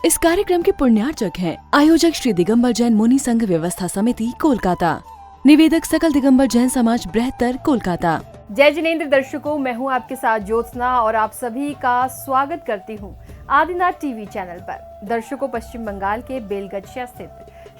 इस कार्यक्रम के पुण्यार्चक हैं आयोजक श्री दिगंबर जैन मुनि संघ व्यवस्था समिति कोलकाता, निवेदक सकल दिगंबर जैन समाज बृहत्तर कोलकाता। जय जिनेंद्र दर्शकों, मैं हूं आपके साथ ज्योत्सना और आप सभी का स्वागत करती हूं आदिनाथ टीवी चैनल पर। दर्शकों, पश्चिम बंगाल के बेलगछिया स्थित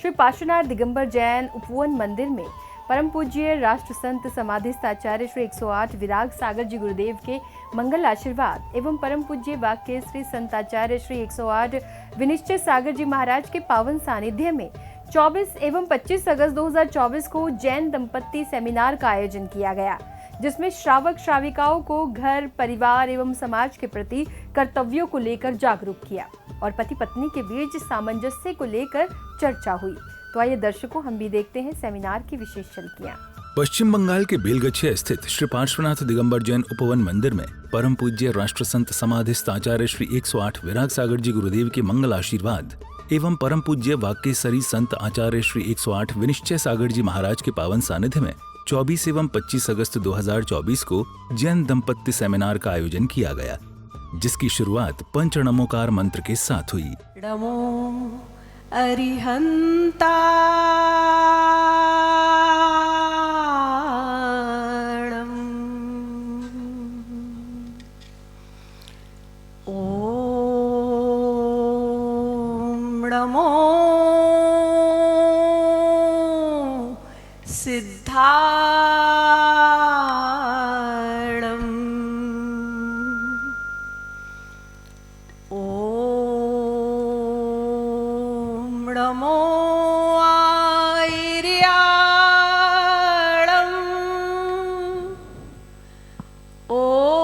श्री पार्श्वनाथ दिगंबर जैन उपवन मंदिर में परम पूज्य राष्ट्र संत समाधिस्थ आचार्य श्री 108 विराग सागर जी गुरुदेव के मंगल आशीर्वाद एवं परम पूज्य वाक्य श्री संत आचार्य श्री 108 विनिश्चय सागर जी महाराज के पावन सानिध्य में 24 एवं 25 अगस्त 2024 को जैन दंपत्ति सेमिनार का आयोजन किया गया, जिसमें श्रावक श्राविकाओं को घर, परिवार एवं समाज के प्रति कर्तव्यों को लेकर जागरूक किया और पति पत्नी के बीच सामंजस्य को लेकर चर्चा हुई। तो आइए दर्शकों, हम भी देखते हैं सेमिनार की विशेष झलकियां। पश्चिम बंगाल के बेलगछिया स्थित श्री पार्श्वनाथ दिगंबर जैन उपवन मंदिर में परम पूज्य राष्ट्र संत समाधिस्थ आचार्य श्री 108 विराग सागर जी गुरुदेव के मंगल आशीर्वाद एवं परम पूज्य वाक्यसरी संत आचार्य श्री 108 विनिश्चय सागर जी महाराज के पावन सानिध्य में 24 एवं 25 अगस्त 2024 को जैन दंपत्ति सेमिनार का आयोजन किया गया, जिसकी शुरुआत पंचनमोकार मंत्र के साथ हुई। नमो अरिहंता नमो सिद्धाणम् ओम नमो आयर्याणम् ओम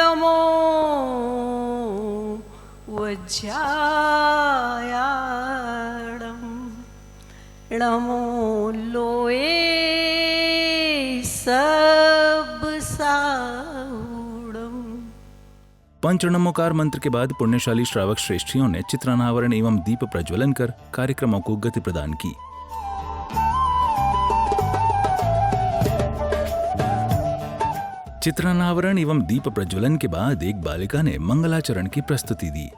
नमो वज्रायाणम् नमो लोए सब साउड़म। पंचनमोकार मंत्र के बाद पुण्यशाली श्रावक श्रेष्ठियों ने चित्रानावरण एवं दीप प्रज्वलन कर कार्यक्रमों को गति प्रदान की। चित्रानावरण एवं दीप प्रज्वलन के बाद एक बालिका ने मंगलाचरण की प्रस्तुति दी।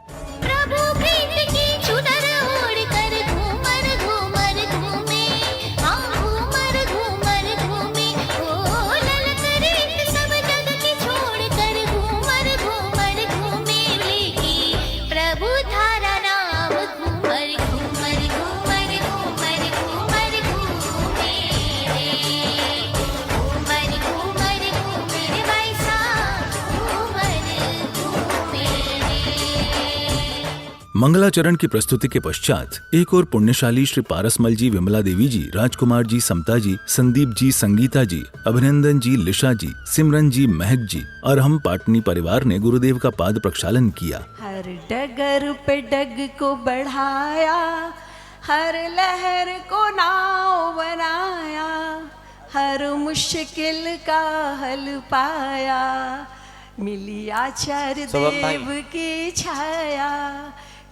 मंगलाचरण की प्रस्तुति के पश्चात एक और पुण्यशाली श्री पारसमल जी, विमला देवी जी, राजकुमार जी, समता जी, संदीप जी, संगीता जी, अभिनंदन जी, लिशा जी, सिमरन जी, महक जी और हम पाटनी परिवार ने गुरुदेव का पाद प्रक्षालन किया। हर डगर पे डग को बढ़ाया, हर लहर को नाव बनाया, हर मुश्किल का हल पाया, मिली आचार्य देव की छाया,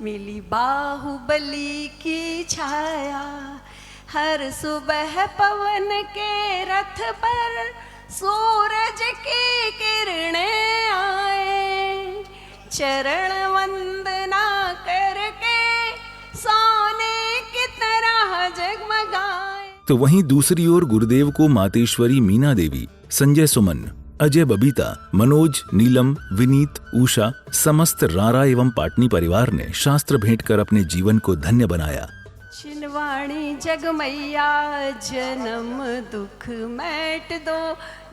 मिली बाहुबली की छाया, हर सुबह पवन के रथ पर सूरज की किरणें आए, चरण वंदना करके सोने की तरह जगमगाए। तो वहीं दूसरी ओर गुरुदेव को मातेश्वरी मीना देवी, संजय सुमन, अजय बबीता, मनोज, नीलम, विनीत, उषा, समस्त रारा एवं पाटनी परिवार ने शास्त्र भेंट कर अपने जीवन को धन्य बनाया। जिनवाणी जगमैया जन्म दुख मैट दो,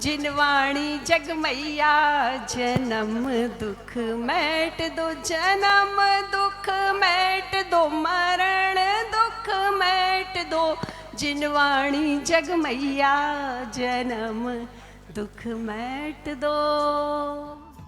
जिनवाणी जगमैया जन्म दुख मैट दो, जन्म दुख मैट दो, मरण दुख मैट दो, जिनवाणी जगमैया जन्म दुख मैट दो।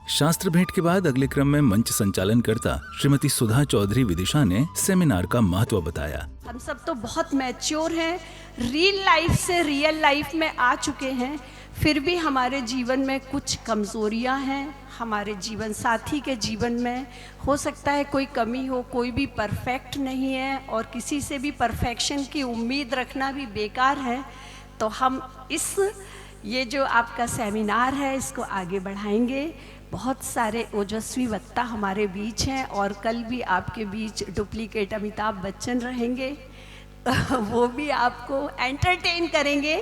शास्त्र भेंट के बाद अगले क्रम में मंच संचालन करता श्रीमती सुधा चौधरी विदिशा ने सेमिनार का महत्व बताया। हम सब तो बहुत मैच्योर हैं, रियल लाइफ से रियल लाइफ में आ चुके हैं, फिर भी हमारे जीवन में कुछ कमजोरियां हैं। हमारे जीवन साथी के जीवन में हो सकता है कोई कमी हो, कोई भी परफेक्ट नहीं है और किसी से भी परफेक्शन की उम्मीद रखना भी बेकार है। तो हम इस ये जो आपका सेमिनार है इसको आगे बढ़ाएंगे। बहुत सारे ओजस्वी वक्ता हमारे बीच हैं और कल भी आपके बीच डुप्लीकेट अमिताभ बच्चन रहेंगे। वो भी आपको एंटरटेन करेंगे।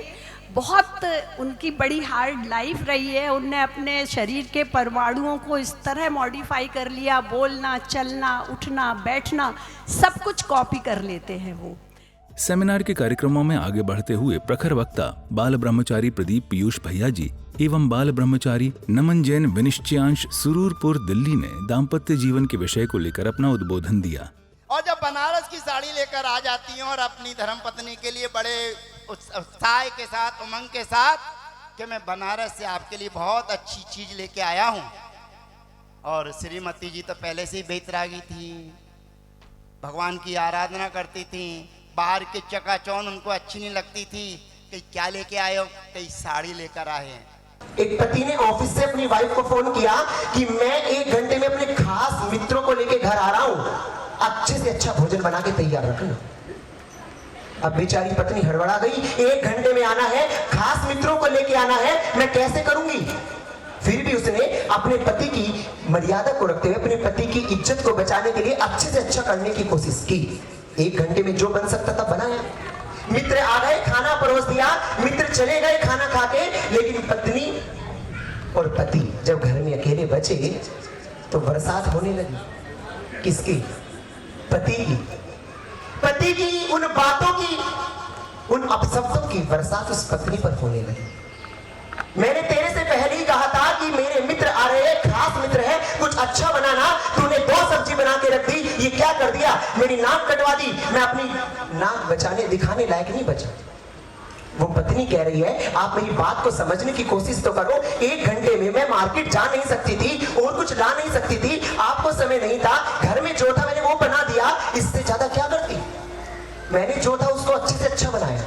बहुत उनकी बड़ी हार्ड लाइफ रही है। उनने अपने शरीर के परमाणुओं को इस तरह मॉडिफाई कर लिया, बोलना, चलना, उठना, बैठना सब कुछ कॉपी कर लेते हैं वो। सेमिनार के कार्यक्रमों में आगे बढ़ते हुए प्रखर वक्ता बाल ब्रह्मचारी प्रदीप पीयूष भैया जी एवं बाल ब्रह्मचारी नमन जैन विनिश्चयांश सुरूरपुर दिल्ली ने दाम्पत्य जीवन के विषय को लेकर अपना उद्बोधन दिया। और जब बनारस की साड़ी लेकर आ जाती हैं और अपनी धर्मपत्नी के लिए बड़े उत्साह के साथ, उमंग के साथ कि मैं बनारस से आपके लिए बहुत अच्छी चीज लेके आया हूँ, और श्रीमती जी तो पहले से ही बेतरागी थी, भगवान की आराधना करती थी, बाहर के चकाचौंध उनको अच्छी नहीं लगती थी कि क्या लेके आए हो, कई साड़ी लेकर आए हैं। एक पति ने ऑफिस से अपनी वाइफ को फोन किया कि मैं 1 घंटे में अपने खास मित्रों को लेके घर आ रहा हूं, अच्छे से अच्छा भोजन बना के तैयार रखना। अब बेचारी पत्नी हड़बड़ा गई, 1 घंटे में आना है, खास मित्रों को लेके आना है, मैं कैसे करूंगी। फिर भी उसने अपने पति की मर्यादा को रखते हुए, अपने पति की इज्जत को बचाने के लिए अच्छे से अच्छा करने की कोशिश की। 1 घंटे में जो बन सकता था बनाया। मित्र आ गए, खाना परोस दिया, मित्र चले गए खाना खा के, लेकिन पत्नी और पति जब घर में अकेले बचे तो बरसात होने लगी। किसकी? पति की। पति की उन बातों की, उन अपशब्दों की बरसात उस पत्नी पर होने लगी। मैंने तेरे से पहले ही कहा था कि मेरे मित्र आ रहे हैं, खास मित्र है, कुछ अच्छा बनाना, तूने 2 सब्जी बना के रख दी, ये क्या कर दिया, मेरी नाक कटवा दी, मैं अपनी नाक बचाने दिखाने लायक नहीं बचा। वो पत्नी कह रही है आप मेरी बात को समझने की कोशिश तो करो। 1 घंटे में मैं मार्केट जा नहीं सकती थी और कुछ ला नहीं सकती थी, आपको समय नहीं था, घर में जो था मैंने वो बना दिया, इससे ज्यादा क्या करती। मैंने जो था उसको अच्छे से अच्छा बनाया,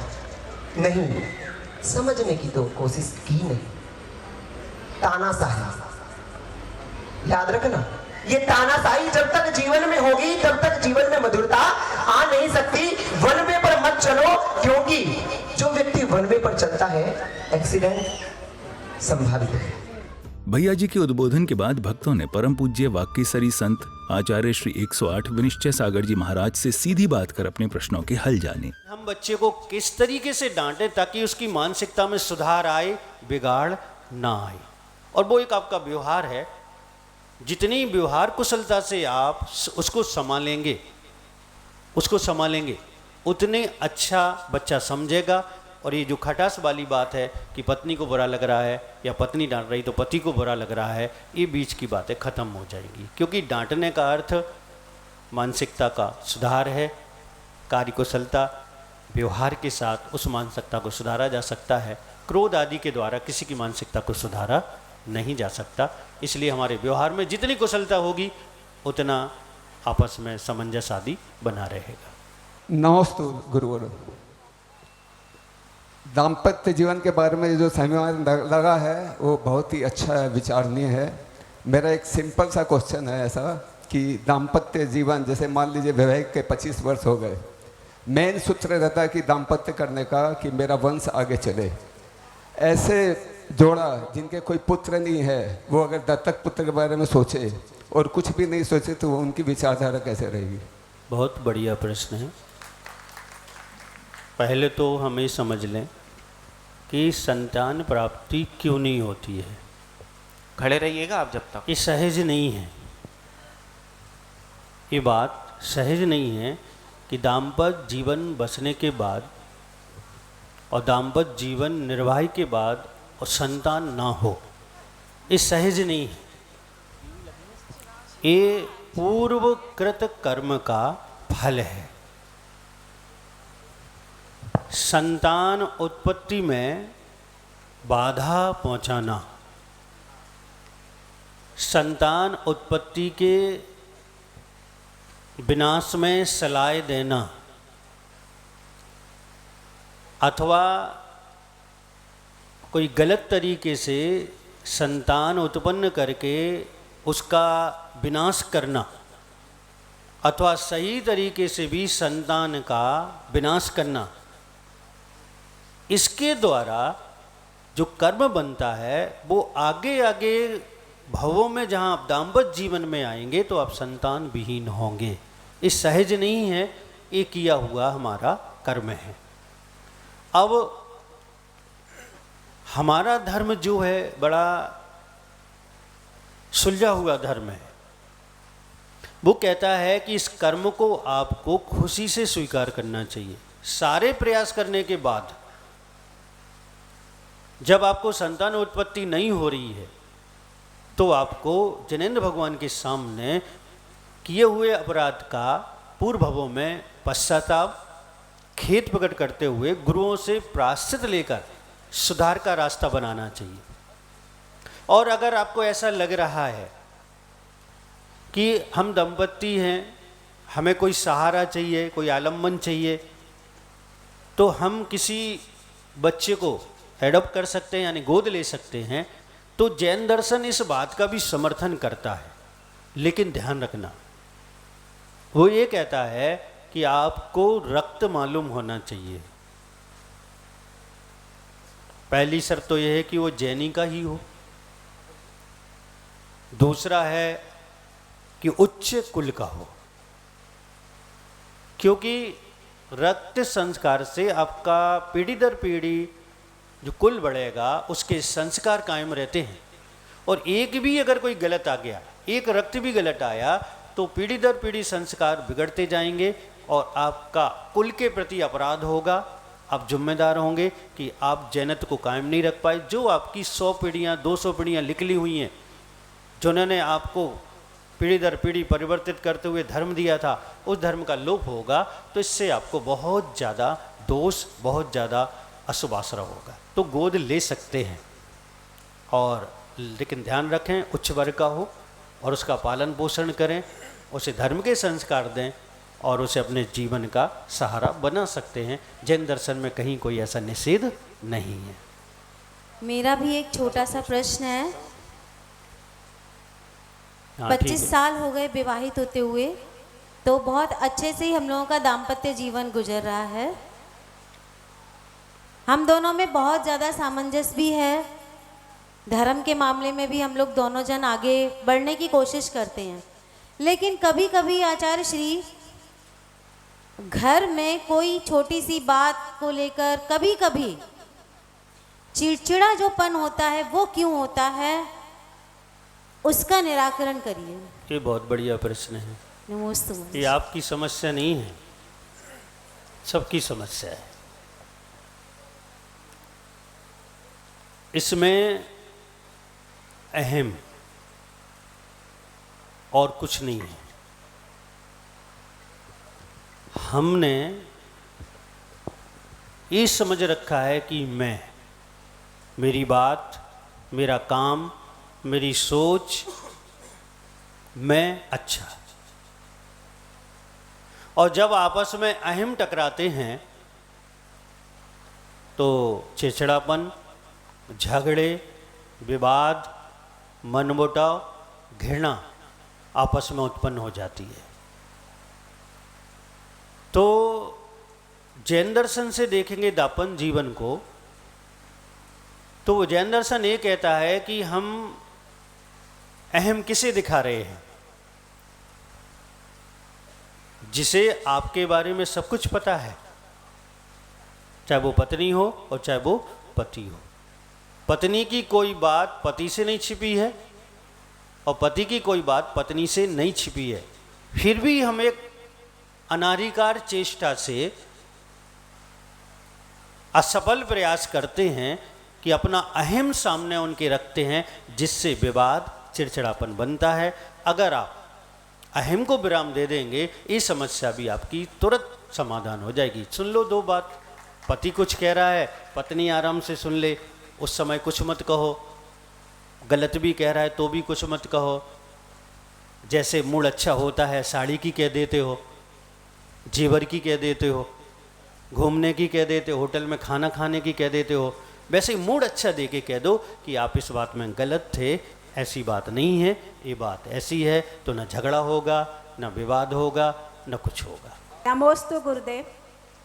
नहीं समझने की तो कोशिश की नहीं। तानाशाही, याद रखना, ये तानाशाही जब तक जीवन में होगी तब तक जीवन में मधुरता आ नहीं सकती। वन वे पर मत चलो, क्योंकि जो व्यक्ति वन वे पर चलता है एक्सीडेंट संभावित है। भैया जी के उद्बोधन के बाद भक्तों ने परम पूज्य वाक्यसरी संत आचार्य श्री 108 विनिश्चय सागर जी महाराज से सीधी बात कर अपने प्रश्नों के हल जाने। हम बच्चे को किस तरीके से डांटें ताकि उसकी मानसिकता में सुधार आए, बिगाड़ ना आए। और वो एक आपका व्यवहार है, जितनी व्यवहार कुशलता से आप उसको संभालेंगे उतने अच्छा बच्चा समझेगा। और ये जो खटास वाली बात है कि पत्नी को बुरा लग रहा है या पत्नी डांट रही तो पति को बुरा लग रहा है, ये बीच की बातें खत्म हो जाएंगी। क्योंकि डांटने का अर्थ मानसिकता का सुधार है, कार्यकुशलता, व्यवहार के साथ उस मानसिकता को सुधारा जा सकता है। क्रोध आदि के द्वारा किसी की मानसिकता को सुधारा नहीं जा सकता। इसलिए हमारे व्यवहार में जितनी कुशलता होगी उतना आपस में सामंजस्य आदि बना रहेगा। नमस्ते गुरुवर। दाम्पत्य जीवन के बारे में जो सेमिनार लगा है वो बहुत ही अच्छा है, विचारणीय है। मेरा एक सिंपल सा क्वेश्चन है ऐसा कि दाम्पत्य जीवन, जैसे मान लीजिए वैवाहिक के 25 वर्ष हो गए, मेन सूत्र रहता है कि दाम्पत्य करने का कि मेरा वंश आगे चले। ऐसे जोड़ा जिनके कोई पुत्र नहीं है, वो अगर दत्तक पुत्र के बारे में सोचे और कुछ भी नहीं सोचे तो उनकी विचारधारा कैसे रहेगी? बहुत बढ़िया प्रश्न है। पहले तो हमें समझ लें कि संतान प्राप्ति क्यों नहीं होती है। खड़े रहिएगा आप जब तक। ये सहज नहीं है, ये बात सहज नहीं है कि दाम्पत्य जीवन बसने के बाद और दाम्पत्य जीवन निर्वाह के बाद और संतान ना हो, ये सहज नहीं है। ये पूर्वकृत कर्म का फल है। संतान उत्पत्ति में बाधा पहुंचाना, संतान उत्पत्ति के विनाश में सलाह देना, अथवा कोई गलत तरीके से संतान उत्पन्न करके उसका विनाश करना, अथवा सही तरीके से भी संतान का विनाश करना, इसके द्वारा जो कर्म बनता है वो आगे आगे भवों में जहाँ आप दाम्पत्य जीवन में आएंगे तो आप संतान विहीन होंगे। ये सहज नहीं है, ये किया हुआ हमारा कर्म है। अब हमारा धर्म जो है बड़ा सुलझा हुआ धर्म है। वो कहता है कि इस कर्म को आपको खुशी से स्वीकार करना चाहिए। सारे प्रयास करने के बाद जब आपको संतान उत्पत्ति नहीं हो रही है तो आपको जनेन्द्र भगवान के सामने किए हुए अपराध का पूर्व भवों में पश्चाताप खेद प्रकट करते हुए गुरुओं से प्रायश्चित लेकर सुधार का रास्ता बनाना चाहिए। और अगर आपको ऐसा लग रहा है कि हम दंपत्ति हैं, हमें कोई सहारा चाहिए, कोई आलम्बन चाहिए, तो हम किसी बच्चे को एडॉप्ट कर सकते हैं, यानी गोद ले सकते हैं। तो जैन दर्शन इस बात का भी समर्थन करता है, लेकिन ध्यान रखना, वो ये कहता है कि आपको रक्त मालूम होना चाहिए। पहली शर्त तो यह है कि वो जैनी का ही हो। दूसरा है कि उच्च कुल का हो, क्योंकि रक्त संस्कार से आपका पीढ़ी दर पीढ़ी जो कुल बढ़ेगा उसके संस्कार कायम रहते हैं। और एक भी अगर कोई गलत आ गया, एक रक्त भी गलत आया, तो पीढ़ी दर पीढ़ी संस्कार बिगड़ते जाएंगे और आपका कुल के प्रति अपराध होगा। आप जिम्मेदार होंगे कि आप जैनत्व को कायम नहीं रख पाए। जो आपकी 100 पीढ़ियाँ 200 पीढ़ियाँ निकली हुई हैं, जिन्होंने आपको पीढ़ी दर पीढ़ी परिवर्तित करते हुए धर्म दिया था, उस धर्म का लोप होगा। तो इससे आपको बहुत ज़्यादा दोष, बहुत ज़्यादा अशुभ आश्रय होगा। तो गोद ले सकते हैं, और लेकिन ध्यान रखें उच्च वर्ग का हो और उसका पालन पोषण करें, उसे धर्म के संस्कार दें और उसे अपने जीवन का सहारा बना सकते हैं। जैन दर्शन में कहीं कोई ऐसा निषेध नहीं है। मेरा भी एक छोटा सा प्रश्न है। हाँ, ठीक 25 है। साल हो गए विवाहित होते हुए, तो बहुत अच्छे से ही हम लोगों का दाम्पत्य जीवन गुजर रहा है। हम दोनों में बहुत ज़्यादा सामंजस्य भी है, धर्म के मामले में भी हम लोग दोनों जन आगे बढ़ने की कोशिश करते हैं। लेकिन कभी कभी आचार्य श्री, घर में कोई छोटी सी बात को लेकर कभी कभी चिड़चिड़ा जोपन होता है, वो क्यों होता है, उसका निराकरण करिए। ये बहुत बढ़िया प्रश्न है। नमस्ते। ये आपकी समस्या नहीं है, सबकी समस्या है। इसमें अहम और कुछ नहीं है। हमने ये समझ रखा है कि मैं, मेरी बात, मेरा काम, मेरी सोच, मैं अच्छा। और जब आपस में अहम टकराते हैं तो चिड़चिड़ापन, झगड़े, विवाद, मनमुटाव, घृणा आपस में उत्पन्न हो जाती है। तो जैन दर्शन से देखेंगे दाम्पत्य जीवन को, तो वो जैन दर्शन ये कहता है कि हम अहम किसे दिखा रहे हैं, जिसे आपके बारे में सब कुछ पता है, चाहे वो पत्नी हो और चाहे वो पति हो। पत्नी की कोई बात पति से नहीं छिपी है और पति की कोई बात पत्नी से नहीं छिपी है। फिर भी हम एक अनाधिकार चेष्टा से असफल प्रयास करते हैं कि अपना अहम सामने उनके रखते हैं, जिससे विवाद, चिड़चिड़ापन बनता है। अगर आप अहम को विराम दे देंगे, ये समस्या भी आपकी तुरंत समाधान हो जाएगी। सुन लो दो बात, पति कुछ कह रहा है, पत्नी आराम से सुन ले, उस समय कुछ मत कहो। गलत भी कह रहा है तो भी कुछ मत कहो। जैसे मूड अच्छा होता है साड़ी की कह देते हो, जेवर की कह देते हो, घूमने की कह देते हो, होटल में खाना खाने की कह देते हो, वैसे ही मूड अच्छा दे के कह दो कि आप इस बात में गलत थे, ऐसी बात नहीं है, ये बात ऐसी है। तो न झगड़ा होगा, न विवाद होगा, न कुछ होगा। नमोस्तु गुरुदेव।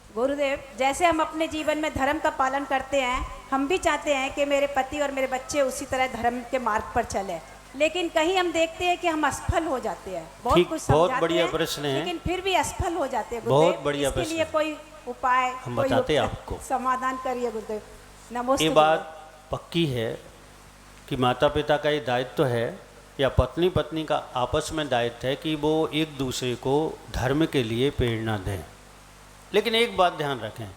गुरुदेव, जैसे हम अपने जीवन में धर्म का पालन करते हैं, हम भी चाहते हैं कि मेरे पति और मेरे बच्चे उसी तरह धर्म के मार्ग पर चले, लेकिन कहीं हम देखते हैं कि हम असफल हो जाते हैं। ठीक, कुछ बहुत समझाते बढ़िया हैं, प्रश्न है। लेकिन फिर भी असफल हो जाते हैं। बहुत गुरुदेव, बढ़िया इसके प्रश्न लिए है। कोई उपाय, हम कोई बताते हैं आपको। समाधान करिए गुरुदेव। नमस्ते। ये बात पक्की है कि माता पिता का ये दायित्व है या पत्नी पत्नी का आपस में दायित्व है कि वो एक दूसरे को धर्म के लिए प्रेरणा दें। लेकिन एक बात ध्यान रखें,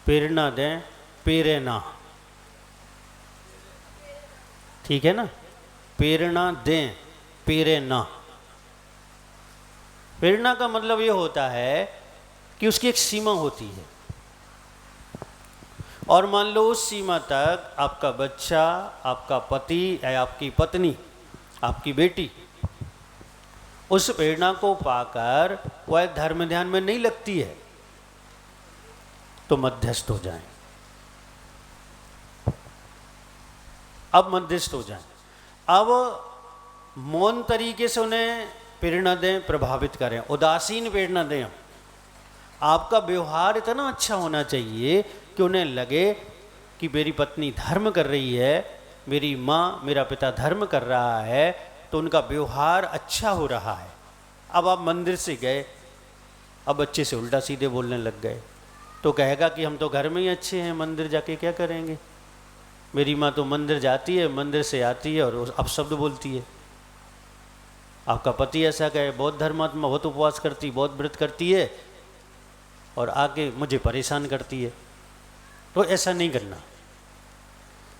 प्रेरणा दें, पेरे ना, ठीक है ना? प्रेरणा दें, पेरे ना। प्रेरणा का मतलब ये होता है कि उसकी एक सीमा होती है, और मान लो उस सीमा तक आपका बच्चा, आपका पति या आपकी पत्नी, आपकी बेटी उस प्रेरणा को पाकर वह धर्म ध्यान में नहीं लगती है, तो मध्यस्थ हो जाएं। अब मध्यस्थ हो जाएं। अब मौन तरीके से उन्हें प्रेरणा दें, प्रभावित करें, उदासीन प्रेरणा दें। आपका व्यवहार इतना अच्छा होना चाहिए कि उन्हें लगे कि मेरी पत्नी धर्म कर रही है, मेरी माँ, मेरा पिता धर्म कर रहा है, तो उनका व्यवहार अच्छा हो रहा है। अब आप मंदिर से गए, अब बच्चे से उल्टा सीधे बोलने लग गए, तो कहेगा कि हम तो घर में ही अच्छे हैं, मंदिर जाके क्या करेंगे? मेरी माँ तो मंदिर जाती है, मंदिर से आती है और अपशब्द बोलती है। आपका पति ऐसा कहे, बहुत धर्मात्मा, बहुत उपवास करती, बहुत व्रत करती है, और आगे मुझे परेशान करती है। तो ऐसा नहीं करना।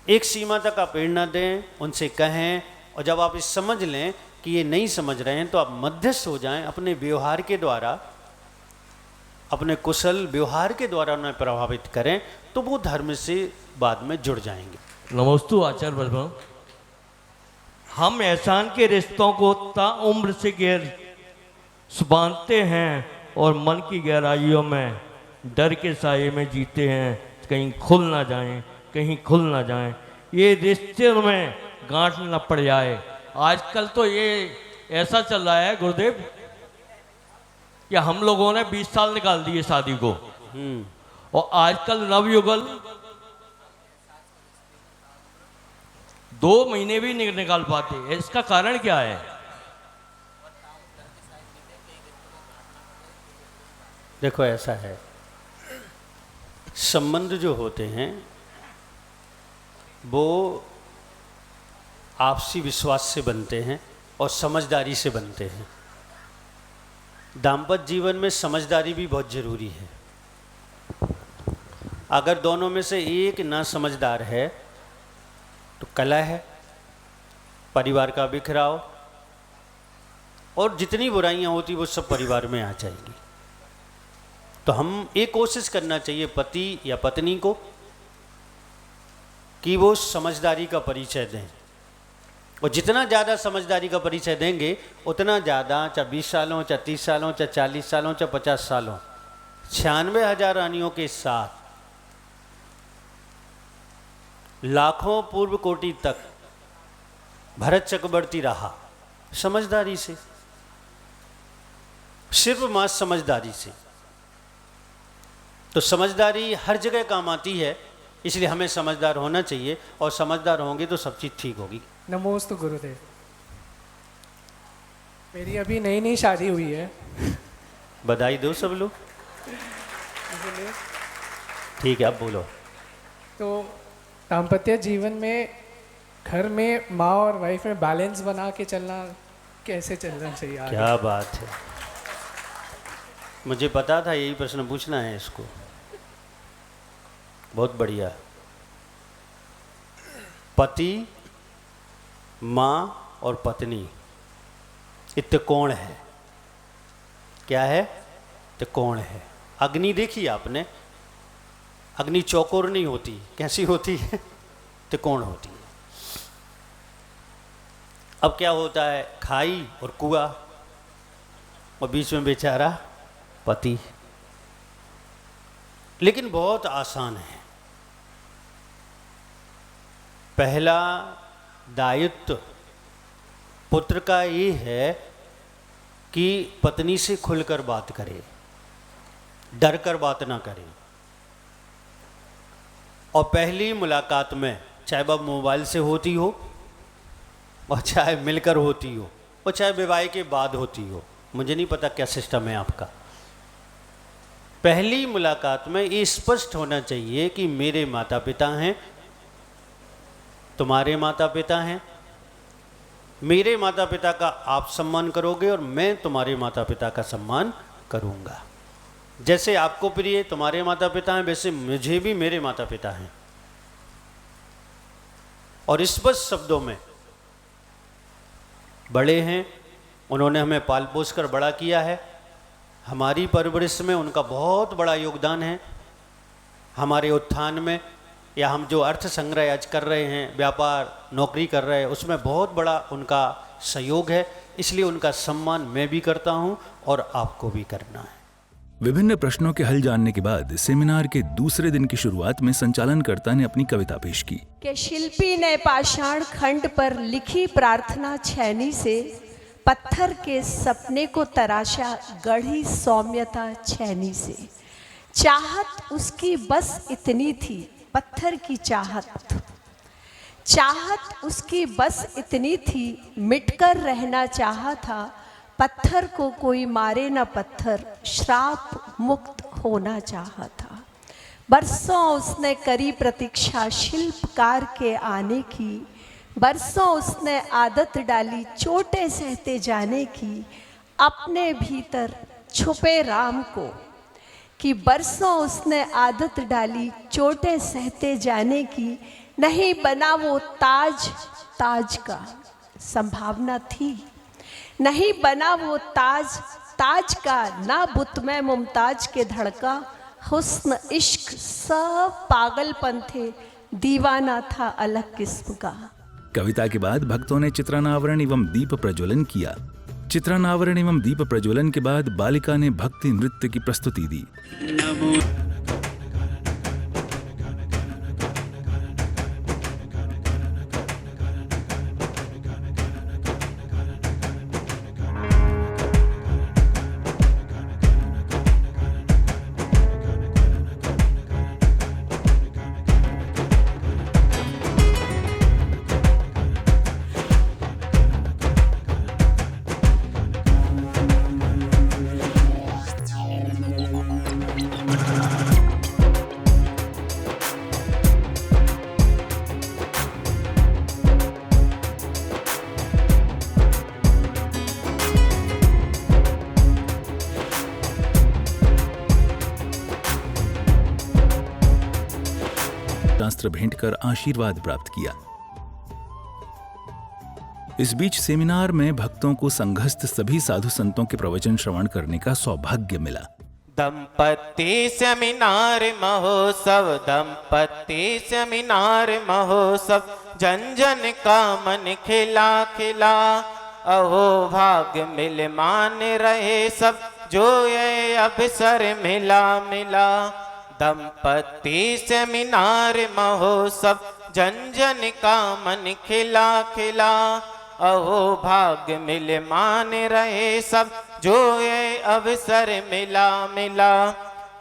एक सीमा तक आप प्रेरणा दें, उनसे कहें, और जब आप इस समझ लें कि ये नहीं समझ रहे हैं, तो आप मध्यस्थ हो जाएं। अपने व्यवहार के द्वारा, अपने कुशल व्यवहार के द्वारा उन्हें प्रभावित करें, तो वो धर्म से बाद में जुड़ जाएंगे। नमस्तु आचार्य वर्मा। हम एहसान के रिश्तों को ताउम्र से बांधते हैं और मन की गहराइयों में डर के साये में जीते हैं, कहीं खुल ना जाएं, कहीं खुल ना जाएं, ये रिश्ते में गांठ न पड़ जाए। आजकल तो ये ऐसा चल रहा है गुरुदेव कि हम लोगों ने 20 साल निकाल दिए शादी को, और आजकल नवयुगल 2 महीने भी नहीं निकाल पाते। इसका कारण क्या है? देखो, ऐसा है, संबंध जो होते हैं वो आपसी विश्वास से बनते हैं और समझदारी से बनते हैं। दाम्पत्य जीवन में समझदारी भी बहुत जरूरी है। अगर दोनों में से एक ना समझदार है तो कलह है, परिवार का बिखराव, और जितनी बुराइयां होती वो सब परिवार में आ जाएंगी। तो हम एक कोशिश करना चाहिए पति या पत्नी को कि वो समझदारी का परिचय दें, और जितना ज़्यादा समझदारी का परिचय देंगे उतना ज़्यादा, चाहे 20 सालों, चाहे 30 सालों, चाहे 40 सालों, चाहे 50 सालों, 96,000 रानियों के साथ लाखों पूर्व कोटि तक भरत चक्रवर्ती रहा, समझदारी से, सिर्फ मां समझदारी से। तो समझदारी हर जगह काम आती है, इसलिए हमें समझदार होना चाहिए, और समझदार होंगे तो सब चीज़ ठीक होगी। नमोस्तु गुरुदेव। मेरी अभी नई नई शादी हुई है। बधाई दो सब लोग। ठीक है, अब बोलो। तो दाम्पत्य जीवन में घर में माँ और वाइफ में बैलेंस बना के चलना कैसे चलना चाहिए आगे? क्या बात है, मुझे पता था यही प्रश्न पूछना है इसको। बहुत बढ़िया। पति, माँ और पत्नी, ये त्रिकोण है। क्या है? त्रिकोण है। अग्नि देखी आपने? अग्नि चौकोर नहीं होती, कैसी होती है? त्रिकोण होती है। अब क्या होता है? खाई और कुआं, और बीच में बेचारा पति। लेकिन बहुत आसान है। पहला दायित्व पुत्र का ये है कि पत्नी से खुलकर बात करे। डर कर बात ना करें। और पहली मुलाकात में चाहे वह मोबाइल से होती हो और चाहे मिलकर होती हो और चाहे विवाह के बाद होती हो, मुझे नहीं पता क्या सिस्टम है आपका, पहली मुलाकात में ये स्पष्ट होना चाहिए कि मेरे माता पिता हैं, तुम्हारे माता पिता हैं, मेरे माता पिता का आप सम्मान करोगे और मैं तुम्हारे माता पिता का सम्मान करूंगा। जैसे आपको प्रिय तुम्हारे माता पिता हैं, वैसे मुझे भी मेरे माता पिता हैं। और स्पष्ट शब्दों में, बड़े हैं, उन्होंने हमें पाल पोस कर बड़ा किया है, हमारी परवरिश में उनका बहुत बड़ा योगदान है, हमारे उत्थान में, या हम जो अर्थ संग्रह आज कर रहे हैं, व्यापार नौकरी कर रहे हैं, उसमें बहुत बड़ा उनका सहयोग है। इसलिए उनका सम्मान मैं भी करता हूं और आपको भी करना है। विभिन्न प्रश्नों के हल जानने के बाद सेमिनार के दूसरे दिन की शुरुआत में संचालनकर्ता ने अपनी कविता पेश की। कि शिल्पी ने पाषाण खंड पर लिखी प्रार्थना छैनी से, पत्थर के सपने को तराशा गढ़ी सौम्यता छैनी से। चाहत उसकी बस इतनी थी, पत्थर की चाहत उसकी बस इतनी थी, मिटकर रहना चाहा था, पत्थर को कोई मारे न पत्थर, श्राप मुक्त होना चाहा था। बरसों उसने करी प्रतीक्षा शिल्पकार के आने की, बरसों उसने आदत डाली चोटें सहते जाने की, अपने भीतर छुपे राम को, कि बरसों उसने आदत डाली चोटें सहते जाने की। नहीं बना वो ताज का, संभावना थी, नहीं बना वो ताज का, ना बुत में मुमताज के धड़का, हुस्न इश्क सब पागलपन थे, दीवाना था अलग किस्म का। कविता के बाद भक्तों ने चित्रानावरण एवं दीप प्रज्वलन किया। चित्रानावरण एवं दीप प्रज्वलन के बाद बालिका ने भक्ति नृत्य की प्रस्तुति दी। शास्त्र भेंट कर आशीर्वाद प्राप्त किया। इस बीच सेमिनार में भक्तों को संघस्थ सभी साधु संतों के प्रवचन श्रवण करने का सौभाग्य मिला। दंपति सेमिनार महोत्सव, दंपति सेमिनार महोत्सव, जन जन का मन खिला खिला, अहो भाग्य मिल मान रहे सब, जो ये अवसर मिला मिला। दंपति सेमिनार महोत्सव, जन जन का मन खिला खिला, अहो भाग्य मिल मान रहे सब, जो ये अवसर मिला मिला।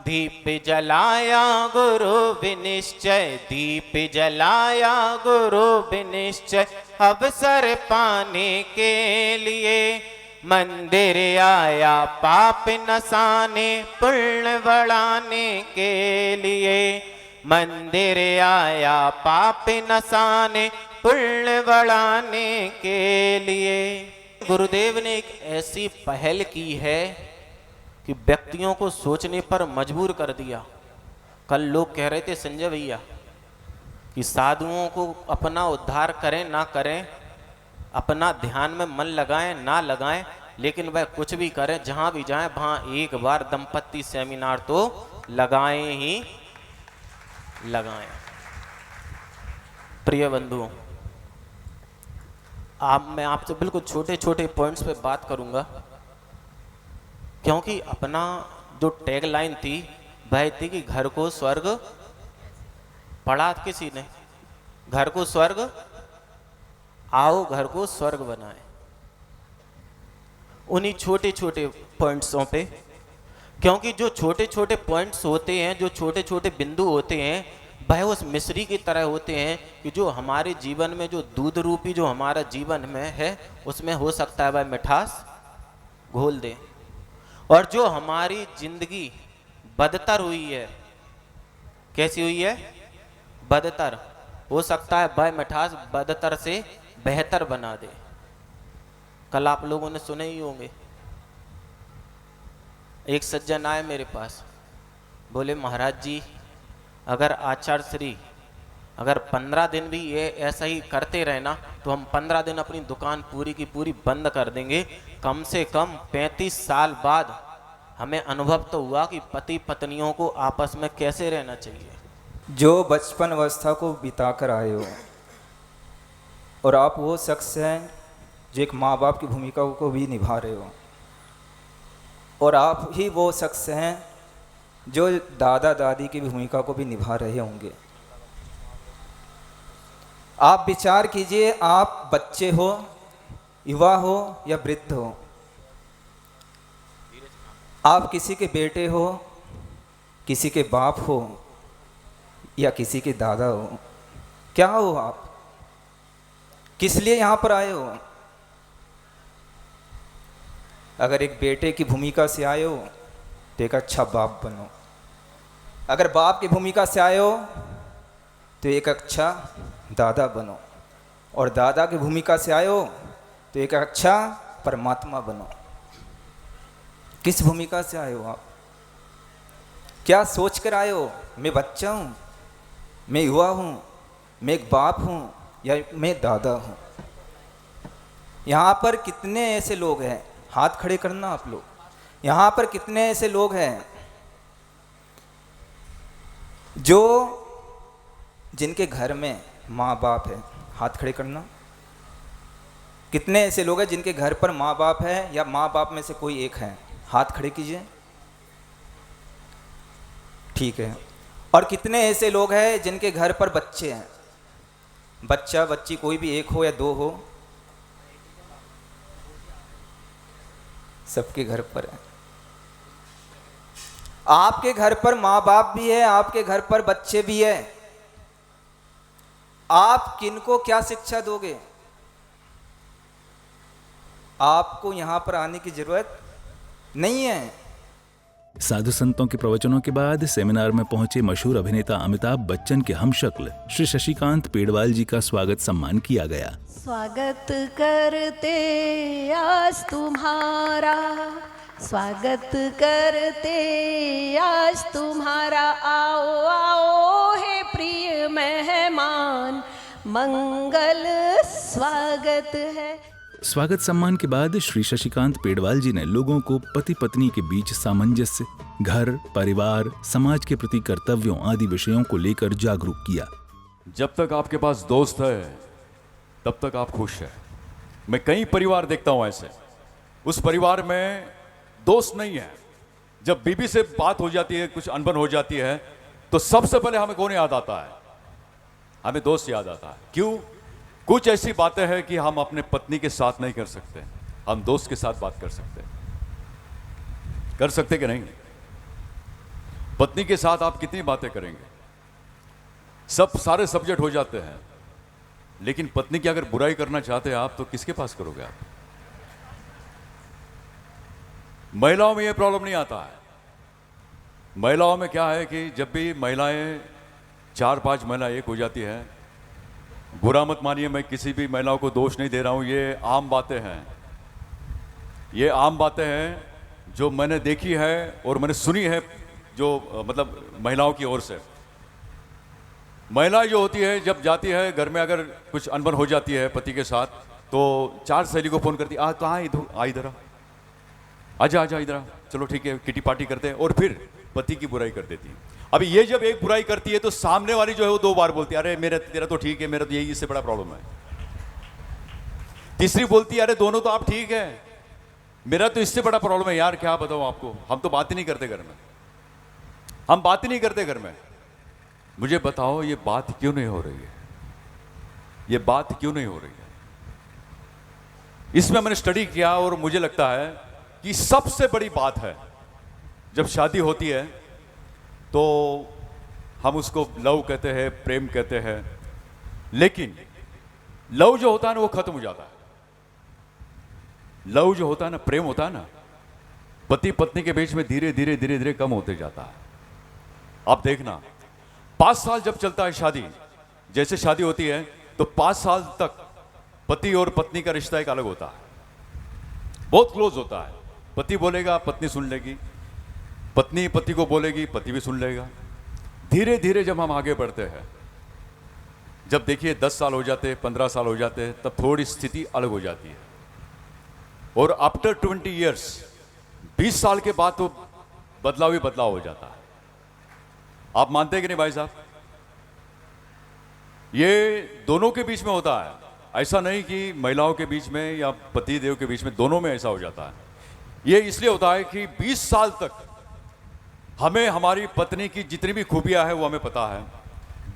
दीप जलाया गुरु विनिश्चय, दीप जलाया गुरु विनिश्चय, अवसर पाने के लिए, मंदिर आया पाप नसाने पुण्य बढ़ाने के लिए, मंदिर आया पाप नसाने पुण्य बढ़ाने के लिए। गुरुदेव ने एक ऐसी पहल की है कि व्यक्तियों को सोचने पर मजबूर कर दिया। कल लोग कह रहे थे संजय भैया कि साधुओं को अपना उद्धार करें ना करें, अपना ध्यान में मन लगाएं ना लगाएं, लेकिन वह कुछ भी करें, जहां भी जाएं वहां एक बार दंपत्ति सेमिनार तो लगाएं ही लगाएं। प्रिय बंधुओं, मैं आपसे बिल्कुल छोटे छोटे पॉइंट्स पे बात करूंगा, क्योंकि अपना जो टैग लाइन थी वह थी कि घर को स्वर्ग, पढ़ा किसी ने, घर को स्वर्ग, आओ घर को स्वर्ग बनाएं। उन्हीं छोटे छोटे पॉइंट्सों पे क्योंकि जो छोटे छोटे पॉइंट्स होते हैं, जो छोटे छोटे बिंदु होते हैं, वह उस मिश्री की तरह होते हैं कि जो हमारे जीवन में जो दूध रूपी जो हमारा जीवन में है उसमें हो सकता है वह मिठास घोल दे। और जो हमारी जिंदगी बदतर हुई है, कैसी हुई है? बदतर, हो सकता है वह मिठास बदतर से बेहतर बना दे। कल आप लोगों ने सुने ही होंगे, एक सज्जन आए मेरे पास, बोले महाराज जी अगर आचार्य श्री अगर 15 दिन भी ये ऐसा ही करते रहे ना तो हम 15 दिन अपनी दुकान पूरी की पूरी बंद कर देंगे। कम से कम 35 साल बाद हमें अनुभव तो हुआ कि पति पत्नियों को आपस में कैसे रहना चाहिए। जो बचपन अवस्था को बिता कर आए हो और आप वो शख्स हैं जो एक माँ बाप की भूमिका को भी निभा रहे हो, और आप ही वो शख्स हैं जो दादा दादी की भूमिका को भी निभा रहे होंगे। आप विचार कीजिए, आप बच्चे हो, युवा हो या वृद्ध हो, आप किसी के बेटे हो, किसी के बाप हो या किसी के दादा हो, क्या हो आप? किस लिए यहाँ पर आए हो? अगर एक बेटे की भूमिका से आए हो तो एक अच्छा बाप बनो, अगर बाप की भूमिका से आए हो तो एक अच्छा दादा बनो, और दादा की भूमिका से आए हो तो एक अच्छा परमात्मा बनो। किस भूमिका से आए हो आप? क्या सोच कर आए हो? मैं बच्चा हूँ, मैं युवा हूँ, मैं एक बाप हूँ या मैं दादा हूँ? यहाँ पर कितने ऐसे लोग हैं, हाथ खड़े करना आप लोग, यहाँ पर कितने ऐसे लोग हैं जो जिनके घर में माँ बाप है? हाथ खड़े करना। कितने ऐसे लोग हैं जिनके घर पर माँ बाप है या माँ बाप में से कोई एक है? हाथ खड़े कीजिए। ठीक है। और कितने ऐसे लोग हैं जिनके घर पर बच्चे हैं? बच्चा बच्ची कोई भी एक हो या दो हो, सबके घर पर है। आपके घर पर माँ बाप भी है, आपके घर पर बच्चे भी है। आप किनको क्या शिक्षा दोगे? आपको यहां पर आने की जरूरत नहीं है। साधु संतों के प्रवचनों के बाद सेमिनार में पहुंचे मशहूर अभिनेता अमिताभ बच्चन के हमशक्ल श्री शशिकांत पेड़वाल जी का स्वागत सम्मान किया गया। स्वागत करते आज तुम्हारा, स्वागत करते आज तुम्हारा, आओ आओ हे प्रिय मेहमान, मंगल स्वागत है। स्वागत सम्मान के बाद श्री शशिकांत पेड़वाल जी ने लोगों को पति पत्नी के बीच सामंजस्य, घर परिवार, समाज के प्रति कर्तव्यों आदि विषयों को लेकर जागरूक किया। जब तक आपके पास दोस्त है तब तक आप खुश हैं। मैं कई परिवार देखता हूं ऐसे, उस परिवार में दोस्त नहीं है। जब बीबी से बात हो जाती है, कुछ अनबन हो जाती है, तो सबसे पहले हमें कौन याद आता है? हमें दोस्त याद आता है। क्यों? कुछ ऐसी बातें हैं कि हम अपने पत्नी के साथ नहीं कर सकते, हम दोस्त के साथ बात कर सकते हैं। कर सकते कि नहीं? पत्नी के साथ आप कितनी बातें करेंगे? सब सारे सब्जेक्ट हो जाते हैं, लेकिन पत्नी की अगर बुराई करना चाहते हैं आप, तो किसके पास करोगे आप? महिलाओं में यह प्रॉब्लम नहीं आता है। महिलाओं में क्या है कि जब भी महिलाएं 4-5 महिला एक हो जाती है, बुरा मत मानिए, मैं किसी भी महिलाओं को दोष नहीं दे रहा हूं, ये आम बातें हैं। ये आम बातें हैं जो मैंने देखी है और मैंने सुनी है, जो मतलब महिलाओं की ओर से। महिला जो होती है, जब जाती है घर में, अगर कुछ अनबन हो जाती है पति के साथ, तो 4 सहेली को फोन करती, आ कहाँ इधर आजा इधर आ, चलो ठीक है, किटी पार्टी करते हैं, और फिर पति की बुराई कर देती है। अभी ये जब एक बुराई करती है तो सामने वाली जो है वो 2 बार बोलती है, अरे तेरा तो ठीक है, मेरा तो यही इससे बड़ा प्रॉब्लम है। तीसरी बोलती है, अरे दोनों तो आप ठीक है, मेरा तो इससे बड़ा प्रॉब्लम है यार, क्या बताऊं आपको, हम तो बात ही नहीं करते घर में, हम बात ही नहीं करते घर में। मुझे बताओ ये बात क्यों नहीं हो रही है? ये बात क्यों नहीं हो रही है? इसमें मैंने स्टडी किया और मुझे लगता है कि सबसे बड़ी बात है जब शादी होती है तो हम उसको लव कहते हैं, प्रेम कहते हैं, लेकिन लव जो होता है ना वो खत्म हो जाता है। लव जो होता है ना, प्रेम होता है ना, पति पत्नी के बीच में धीरे धीरे धीरे धीरे कम होते जाता है। आप देखना 5 साल जब चलता है शादी, जैसे शादी होती है तो 5 साल तक पति और पत्नी का रिश्ता एक अलग होता है, बहुत क्लोज होता है। पति बोलेगा पत्नी सुन लेगी, पत्नी पति को बोलेगी पति भी सुन लेगा। धीरे धीरे जब हम आगे बढ़ते हैं, जब देखिए 10 साल हो जाते हैं, 15 साल हो जाते हैं, तब थोड़ी स्थिति अलग हो जाती है। और आफ्टर 20 ईयर्स, 20 साल के बाद तो बदलाव ही बदलाव हो जाता है। आप मानते हैं कि नहीं भाई साहब? ये दोनों के बीच में होता है, ऐसा नहीं कि महिलाओं के बीच में या पति देव के बीच में, दोनों में ऐसा हो जाता है। ये इसलिए होता है कि 20 साल तक हमें हमारी पत्नी की जितनी भी खूबियां हैं वो हमें पता है,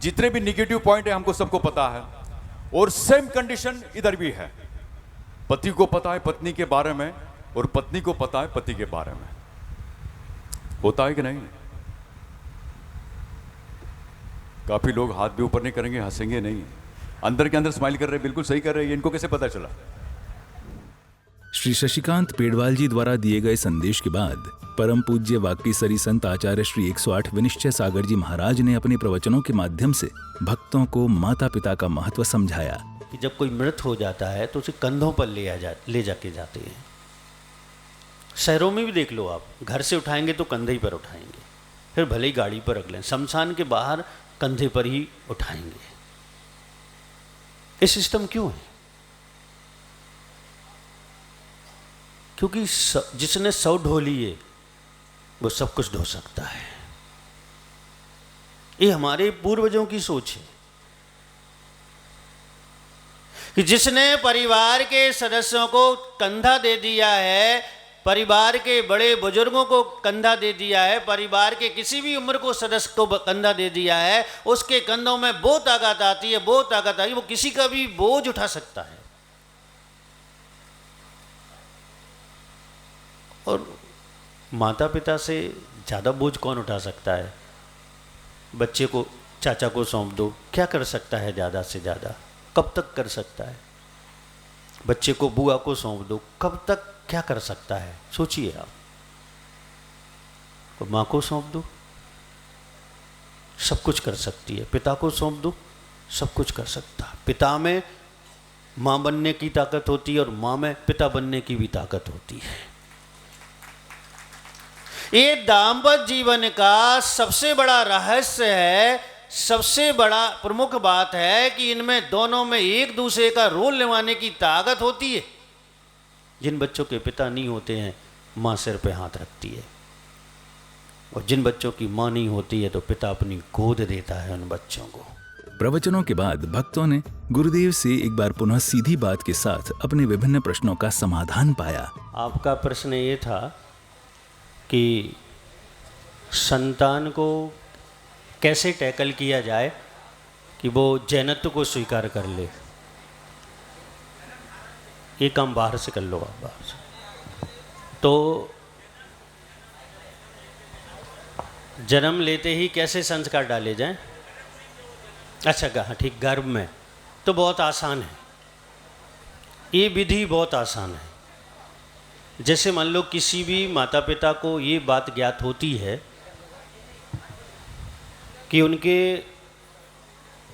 जितने भी निगेटिव पॉइंट है हमको सबको पता है। और सेम कंडीशन इधर भी है, पति को पता है पत्नी के बारे में और पत्नी को पता है पति के बारे में। होता है कि नहीं? काफी लोग हाथ भी ऊपर नहीं करेंगे, हंसेंगे नहीं, अंदर के अंदर स्माइल कर रहे हैं, बिल्कुल सही कर रहे हैं। इनको कैसे पता चला? श्री शशिकांत पेड़वाल जी द्वारा दिए गए संदेश के बाद परम पूज्य वाक्यसरी संत आचार्य श्री 108 विनिश्चय सागर जी महाराज ने अपने प्रवचनों के माध्यम से भक्तों को माता पिता का महत्व समझाया। कि जब कोई मृत हो जाता है तो उसे कंधों पर ले जाके जाते हैं। शहरों में भी देख लो आप, घर से उठाएंगे तो कंधे ही पर उठाएंगे, फिर भले ही गाड़ी पर रख लें, शमशान के बाहर कंधे पर ही उठाएंगे। ये सिस्टम क्यों है? क्योंकि जिसने 100 ढो लिए वो सब कुछ ढो सकता है। ये हमारे पूर्वजों की सोच है कि जिसने परिवार के सदस्यों को कंधा दे दिया है, परिवार के बड़े बुजुर्गों को कंधा दे दिया है, परिवार के किसी भी उम्र को सदस्य को कंधा दे दिया है, उसके कंधों में वो ताकत आती है, वो ताकत आई, वो किसी का भी बोझ उठा सकता है। और माता पिता से ज़्यादा बोझ कौन उठा सकता है? बच्चे को चाचा को सौंप दो, क्या कर सकता है ज़्यादा से ज़्यादा? कब तक कर सकता है? बच्चे को बुआ को सौंप दो, कब तक क्या कर सकता है? सोचिए आप। तो माँ को सौंप दो, सब कुछ कर सकती है। पिता को सौंप दो, सब कुछ कर सकता है। पिता में माँ बनने की ताकत होती है और माँ में पिता बनने की भी ताकत होती है। ये दाम्पत्य जीवन का सबसे बड़ा रहस्य है, सबसे बड़ा प्रमुख बात है कि इनमें दोनों में एक दूसरे का रोल निभाने की ताकत होती है। जिन बच्चों के पिता नहीं होते हैं, माँ सिर पे हाथ रखती है, और जिन बच्चों की माँ नहीं होती है तो पिता अपनी गोद देता है उन बच्चों को। प्रवचनों के बाद भक्तों ने गुरुदेव से एक बार पुनः सीधी बात के साथ अपने विभिन्न प्रश्नों का समाधान पाया। आपका प्रश्न ये था कि संतान को कैसे टैकल किया जाए कि वो जैनत्व को स्वीकार कर ले। ये काम बाहर से कर लो आप, बाहर से। तो जन्म लेते ही कैसे संस्कार डाले जाएं? अच्छा कहा, ठीक, गर्भ में तो बहुत आसान है, ये विधि बहुत आसान है। जैसे मान लो किसी भी माता पिता को ये बात ज्ञात होती है कि उनके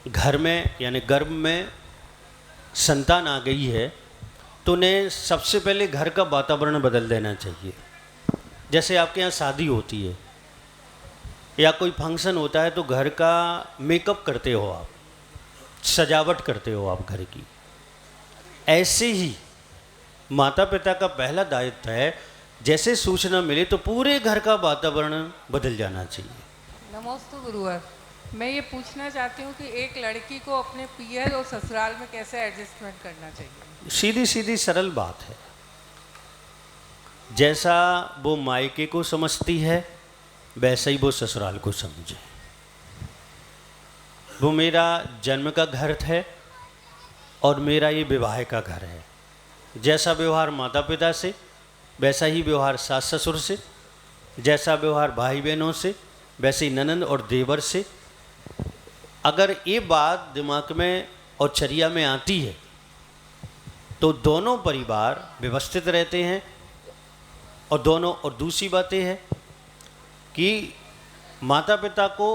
घर में यानी गर्भ में संतान आ गई है, तो उन्हें सबसे पहले घर का वातावरण बदल देना चाहिए। जैसे आपके यहाँ शादी होती है या कोई फंक्शन होता है तो घर का मेकअप करते हो आप, सजावट करते हो आप घर की। ऐसे ही माता पिता का पहला दायित्व है, जैसे सूचना मिले तो पूरे घर का वातावरण बदल जाना चाहिए। नमस्ते गुरुवर, मैं ये पूछना चाहती हूँ कि एक लड़की को अपने पियर और ससुराल में कैसे एडजस्टमेंट करना चाहिए? सीधी सीधी सरल बात है। जैसा वो मायके को समझती है वैसा ही वो ससुराल को समझे। वो मेरा जन्म का घर है और मेरा ये विवाह का घर है। जैसा व्यवहार माता पिता से वैसा ही व्यवहार सास ससुर से, जैसा व्यवहार भाई बहनों से वैसे ही ननंद और देवर से। अगर ये बात दिमाग में और चर्या में आती है तो दोनों परिवार व्यवस्थित रहते हैं। और दूसरी बात यह है कि माता पिता को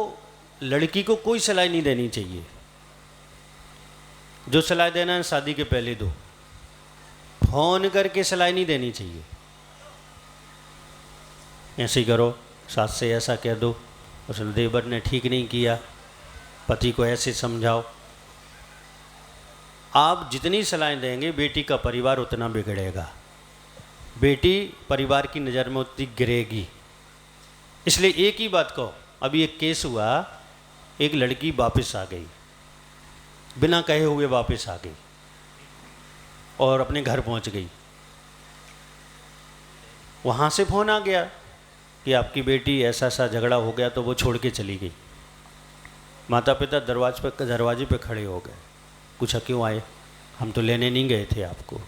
लड़की को कोई सलाह नहीं देनी चाहिए। जो सलाह देना है शादी के पहले दो, फोन करके सलाह नहीं देनी चाहिए। ऐसे ही करो, सास से ऐसा कह दो, उसने देवर ने ठीक नहीं किया, पति को ऐसे समझाओ। आप जितनी सलाहें देंगे बेटी का परिवार उतना बिगड़ेगा, बेटी परिवार की नज़र में उतनी गिरेगी। इसलिए एक ही बात कहो। अभी एक केस हुआ, एक लड़की वापस आ गई, बिना कहे हुए वापस आ गई और अपने घर पहुंच गई। वहाँ से फ़ोन आ गया कि आपकी बेटी ऐसा ऐसा झगड़ा हो गया, तो वो छोड़ के चली गई। माता पिता दरवाजे पे खड़े हो गए, पूछा क्यों आए? हम तो लेने नहीं गए थे आपको।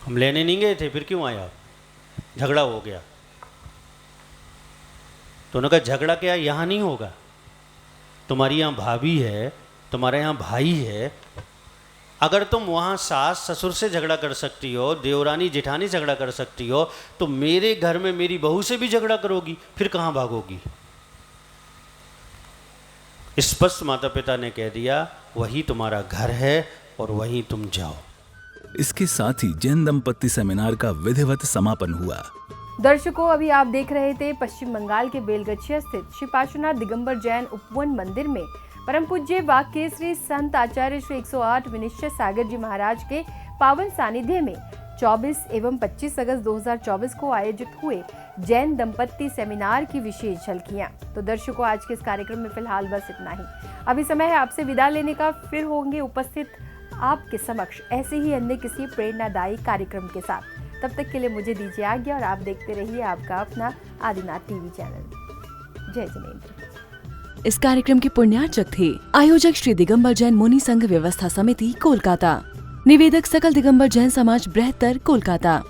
हम लेने नहीं गए थे, फिर क्यों आए आप? झगड़ा हो गया। तो उन्होंने कहा झगड़ा क्या यहाँ नहीं होगा, तुम्हारी यहाँ भाभी है, तुम्हारे यहाँ भाई है। अगर तुम वहाँ सास ससुर से झगड़ा कर सकती हो, देवरानी जेठानी झगड़ा कर सकती हो, तो मेरे घर में मेरी बहू से भी झगड़ा करोगी, फिर कहाँ भागोगी? स्पष्ट माता पिता ने कह दिया, वही तुम्हारा घर है और वहीं तुम जाओ। इसके साथ ही जैन दंपत्ति सेमिनार का विधिवत समापन हुआ। दर्शकों, अभी आप देख रहे थे पश्चिम बंगाल के बेलगछिया स्थित श्री पार्श्वनाथ दिगंबर जैन उपवन मंदिर में परम पूज्य वाक केसरी संत आचार्य श्री 108 विनिश्चय सागर जी महाराज के पावन सानिध्य में 24 एवं 25 अगस्त 2024 को आयोजित हुए जैन दंपत्ति सेमिनार की विशेष झलकियां। तो दर्शकों, आज के इस कार्यक्रम में फिलहाल बस इतना ही। अभी समय है आपसे विदा लेने का। फिर होंगे उपस्थित आपके समक्ष ऐसे ही अन्य किसी प्रेरणादायी कार्यक्रम के साथ। तब तक के लिए मुझे दीजिए आज्ञा और आप देखते रहिए आपका अपना आदिनाथ टीवी चैनल। जय जिनेंद्र। इस कार्यक्रम के पुण्यार्चक थे आयोजक श्री दिगंबर जैन मुनि संघ व्यवस्था समिति कोलकाता, निवेदक सकल दिगंबर जैन समाज बृहत्तर कोलकाता।